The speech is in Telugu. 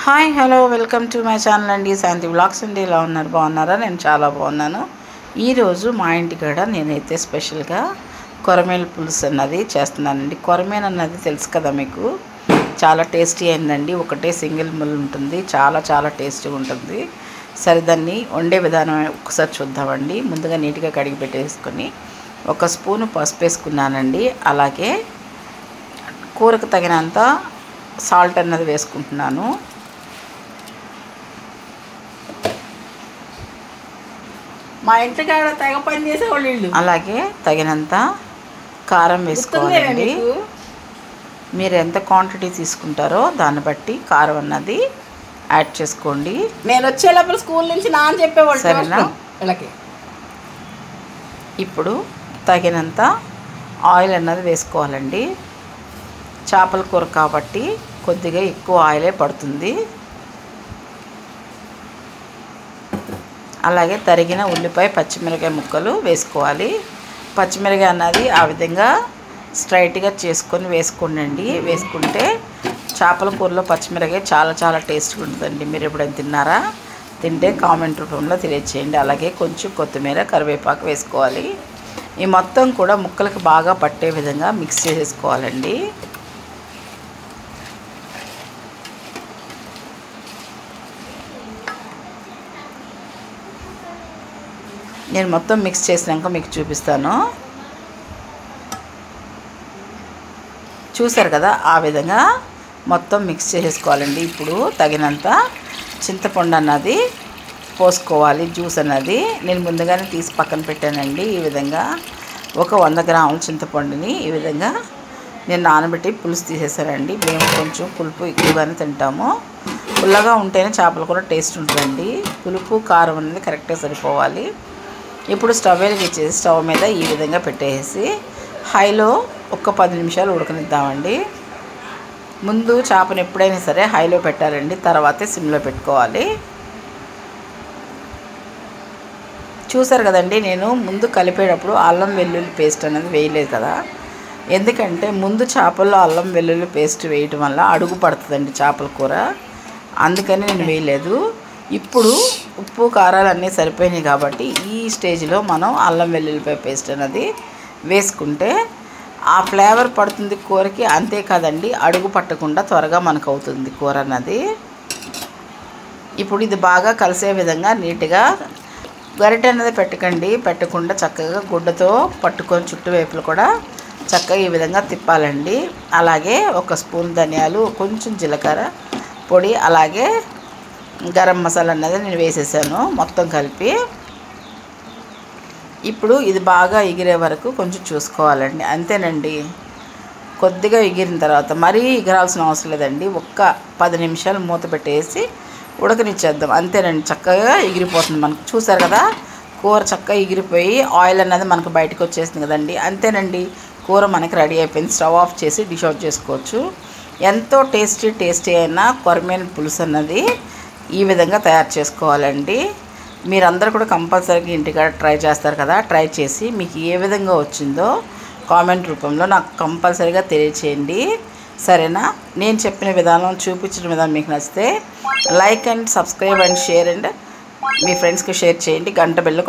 Hi hello welcome to my channel అండి. శాంతి వ్లాగ్స్ అండి. ఎలా ఉన్నారు? బాగున్నారా? నేను చాలా బాగున్నాను. ఈరోజు మా ఇంటికాడ నేనైతే స్పెషల్గా కొరమేను పులుసు అన్నది చేస్తున్నానండి. కొరమేను అన్నది తెలుసు కదా మీకు, చాలా టేస్టీ అయిందండి. ఒకటే సింగిల్ ముళ్ళు ఉంటుంది, చాలా చాలా టేస్టీగా ఉంటుంది. సరే, దాన్ని వండే విధానం ఒకసారి చూద్దామండి. ముందుగా నీట్గా కడిగి పెట్టేసుకొని ఒక స్పూను పసుపు వేసుకున్నానండి. అలాగే కూరకు తగినంత సాల్ట్ అన్నది వేసుకుంటున్నాను. మా ఇంటికాడ తెగ పని చేసేవాళ్ళు వీళ్ళు. అలాగే తగినంత కారం వేసుకోవాలండి. మీరు ఎంత క్వాంటిటీ తీసుకుంటారో దాన్ని బట్టి కారం అన్నది యాడ్ చేసుకోండి. నేను వచ్చేటప్పుడు స్కూల్ నుంచి నాన్న చెప్పేవాళ్ళు. సరేనా? వీళ్ళకి ఇప్పుడు తగినంత ఆయిల్ అన్నది వేసుకోవాలండి. చేపల కూర కాబట్టి కొద్దిగా ఎక్కువ ఆయిలే పడుతుంది. అలాగే తరిగిన ఉల్లిపాయ, పచ్చిమిరకాయ ముక్కలు వేసుకోవాలి. పచ్చిమిరకాయ అన్నది ఆ విధంగా స్ట్రైట్గా చేసుకొని వేసుకోండి. వేసుకుంటే చేపల కూరలో పచ్చిమిరకాయ చాలా చాలా టేస్ట్గా ఉంటుందండి. మీరు ఎప్పుడైనా తిన్నారా? తింటే కామెంట్ రూపంలో తెలియచేయండి. అలాగే కొంచెం కొత్తిమీర, కరివేపాకు వేసుకోవాలి. ఈ మొత్తం కూడా ముక్కలకు బాగా పట్టే విధంగా మిక్స్ చేసుకోవాలండి. నేను మొత్తం మిక్స్ చేసినాక మీకు చూపిస్తాను. చూసారు కదా, ఆ విధంగా మొత్తం మిక్స్ చేసుకోవాలండి. ఇప్పుడు తగినంత చింతపండు అన్నది పోసుకోవాలి. జ్యూస్ అన్నది నేను ముందుగానే తీసి పక్కన పెట్టానండి. ఈ విధంగా ఒక 100 గ్రాముల చింతపండుని ఈ విధంగా నేను నానబెట్టి పులుసు తీసేసానండి. మేము కొంచెం పులుపు ఎక్కువగానే తింటాము. పుల్లగా ఉంటేనే చేపలు కూడా టేస్ట్ ఉంటుందండి. పులుపు కారం అనేది కరెక్ట్గా సరిపోవాలి. ఇప్పుడు స్టవ్ వెలిగించేసి స్టవ్ మీద ఈ విధంగా పెట్టేసి హైలో ఒక 10 నిమిషాలు ఉడకనిద్దామండి. ముందు చేపను ఎప్పుడైనా సరే హైలో పెట్టాలండి, తర్వాతే సిమ్లో పెట్టుకోవాలి. చూసారు కదండి, నేను ముందు కలిపేటప్పుడు అల్లం వెల్లుల్లి పేస్ట్ అనేది వేయలేదు కదా. ఎందుకంటే ముందు చేపల్లో అల్లం వెల్లుల్లి పేస్ట్ వేయటం వల్ల అడుగు పడుతుందండి చేపల కూర, అందుకని నేను వేయలేదు. ఇప్పుడు ఉప్పు కారాలు అన్నీ సరిపోయినాయి కాబట్టి ఈ స్టేజ్లో మనం అల్లం వెల్లుల్లిపాయ పేస్ట్ అనేది వేసుకుంటే ఆ ఫ్లేవర్ పడుతుంది కూరకి. అంతేకాదండి, అడుగు పట్టకుండా త్వరగా మనకు అవుతుంది కూర అన్నది. ఇప్పుడు ఇది బాగా కలిసే విధంగా నీట్గా గరిటె అనేది పెట్టకుండా చక్కగా గుడ్డతో పట్టుకొని చుట్టువైపులు కూడా చక్కగా ఈ విధంగా తిప్పాలండి. అలాగే ఒక స్పూన్ ధనియాలు, కొంచెం జీలకర్ర పొడి, అలాగే గరం మసాలా అన్నది నేను వేసేసాను మొత్తం కలిపి. ఇప్పుడు ఇది బాగా ఎగిరే వరకు కొంచెం చూసుకోవాలండి. అంతేనండి, కొద్దిగా ఎగిరిన తర్వాత మరీ ఎగరాల్సిన అవసరం లేదండి. ఒక్క 10 నిమిషాలు మూత పెట్టేసి ఉడకనిచ్చేద్దాం. అంతేనండి, చక్కగా ఎగిరిపోతుంది మనకు. చూసారు కదా, కూర చక్కగా ఎగిరిపోయి ఆయిల్ అన్నది మనకు బయటకు వచ్చేసింది కదండి. అంతేనండి, కూర మనకి రెడీ అయిపోయింది. స్టవ్ ఆఫ్ చేసి డిష్ అవుట్ చేసుకోవచ్చు. ఎంతో టేస్టీ అయిన కొరమేను పులుసు అన్నది ఈ విధంగా తయారు చేసుకోవాలండి. మీరందరూ కూడా కంపల్సరీగా ఇంటికాడ ట్రై చేస్తారు కదా. ట్రై చేసి మీకు ఏ విధంగా వచ్చిందో కామెంట్ రూపంలో నాకు కంపల్సరీగా తెలియచేయండి. సరేనా? నేను చెప్పిన విధానం, చూపించిన విధానం మీకు నచ్చితే like and subscribe and share and మీ ఫ్రెండ్స్కి షేర్ చేయండి. గంట బెల్